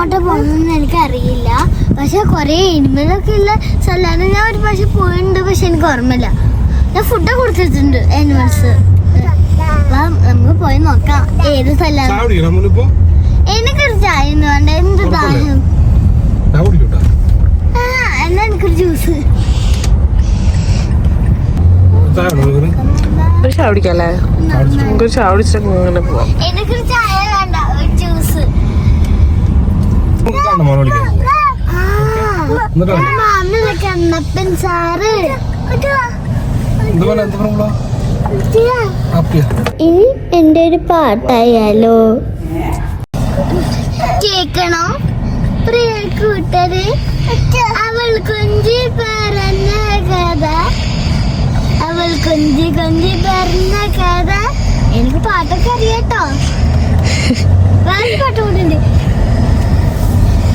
എങ്ങോട്ടാ പോകുന്നതെന്ന് എനിക്കറിയില്ല. പക്ഷെ കൊറേ എനിമലൊക്കെ ഉള്ള സ്ഥലമാണ്. ഞാൻ ഒരു പക്ഷെ പോയിട്ടുണ്ട്, പക്ഷെ എനിക്ക് ഓർമ്മയില്ല. ഞാൻ ഫുഡ് കൊടുത്തിട്ടുണ്ട് ആനിമൽസ്. നമുക്ക് പോയി നോക്കാം ഏത് സ്ഥലമാണ്. എനിക്കൊരു ചായ വേണ്ട, എന്ത് ദാഹം. എന്നാ എനിക്കൊരു ജ്യൂസ്. ചാവടിക്കല്ലേ, നമുക്കൊരു ചാവടിച്ചിട്ട് അങ്ങനെ പോവാം. എനിക്കൊരു ചായ വേണ്ട, ഒരു ജ്യൂസ്. കണ്ണപ്പൻ സാറ് ഇനി എന്റെ ഒരു പാട്ടായാലോ? കേക്കണോ പ്രിയ കൂട്ടര്? അവൾ കൊഞ്ചി പറഞ്ഞ കഥ, അവൾ കൊഞ്ചി കൊഞ്ചി പറഞ്ഞ കഥ. എനിക്ക് പാട്ടൊക്കെ അറിയാട്ടോ. വേറെ പാട്ട് കൂട്ടുണ്ട്.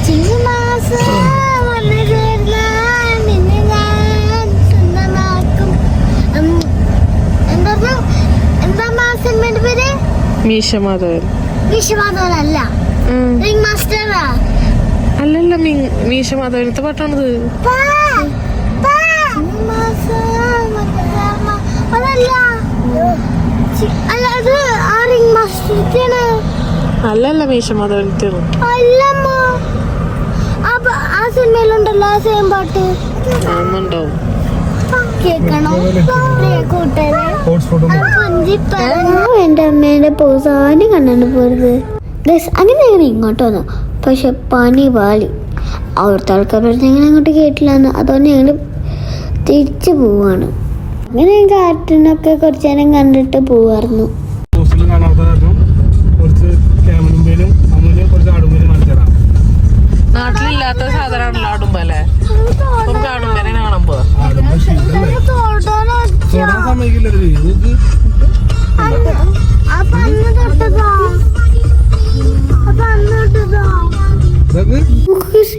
ചിങ്ങമാസം വന്നു ചേർന്നാൽ നിന്നെ ഞാൻ സ്വന്തമാക്കും. എന്താ മാസിന്റെ പേര്? മീശമാധവൻ. വിശ്വമാധവനല്ല, റിംഗ് മാസ്റ്ററാ. അല്ലല്ല, മീശമാധവനത്തെ പാട്ടാണത്. അല്ലല്ല, മീശമാധവനത്തെ അല്ലമ്മ. ആ സിനിമയിലുണ്ടല്ലോ ആ സെയിം പാട്ട്. കേൾക്കണോ കൂട്ടരെ? എന്റെ അമ്മേന്റെ പൂസാനും കണ്ണാണ് പോയത്. അങ്ങനെ അങ്ങനെ ഇങ്ങോട്ട് വന്നു, പക്ഷെ പനി പാളി. അവിടുത്തെ ആൾക്കാർ പറഞ്ഞങ്ങനെ അങ്ങോട്ട് കേട്ടില്ലാന്ന്. അതുകൊണ്ട് ഞങ്ങൾ തിരിച്ചു പോവാണ്. അങ്ങനെ കാറ്റിനൊക്കെ കുറച്ചു നേരം കണ്ടിട്ട് പോവായിരുന്നു. നാട്ടിലില്ലാത്ത സാധനമാണല്ലോ ആടുമ്പല്ലേ. ആടുമ്പനെ കാണാൻ പോവാ.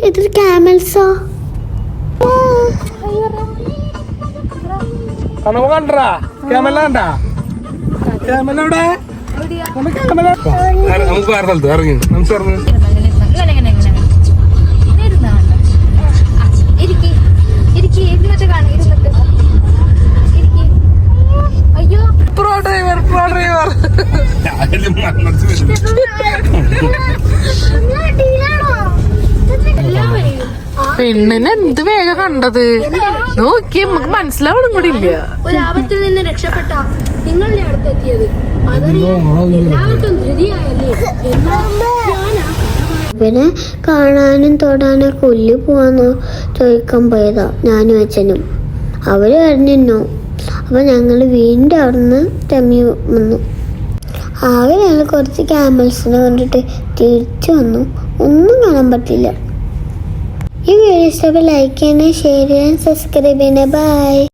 ഇതൊരു ക്യാമൽസോ? കണ്ടാ ക്യാമല ക്യാമലവിടെ നമുക്ക് വേറെ സ്ഥലത്ത് ഇറങ്ങി നമുക്ക് ഇറങ്ങി. പെണ്ണിനെ എന്ത് വേഗം കണ്ടത് നോക്കി, നമുക്ക് മനസ്സിലാവണം കൂടി ഇല്ല. ഒരാപത്തിൽ നിന്ന് രക്ഷപ്പെട്ട നിങ്ങളുടെ അടുത്തെത്തിയത് എല്ലാവർക്കും ധൃതിയായല്ലേ? പിന്നെ കാണാനും തൊടാനും കൊല്ലി പോവാന്നോ ചോദിക്കാൻ പോയതാ ഞാനും അച്ഛനും. അവര് പറഞ്ഞിരുന്നു. അപ്പൊ ഞങ്ങള് വീണ്ടും അവിടുന്ന് തെമ്മി വന്നു. ആകെ ഞങ്ങൾ കുറച്ച് ക്യാമൽസിനെ കണ്ടിട്ട് തിരിച്ചു വന്നു. ഒന്നും കാണാൻ പറ്റില്ല. ഈ വീഡിയോ ഇഷ്ടപ്പെട്ട ലൈക്ക് ചെയ്യണേ, ഷെയർ ചെയ്യാൻ, സബ്സ്ക്രൈബ് ചെയ്യണേ. ബൈ.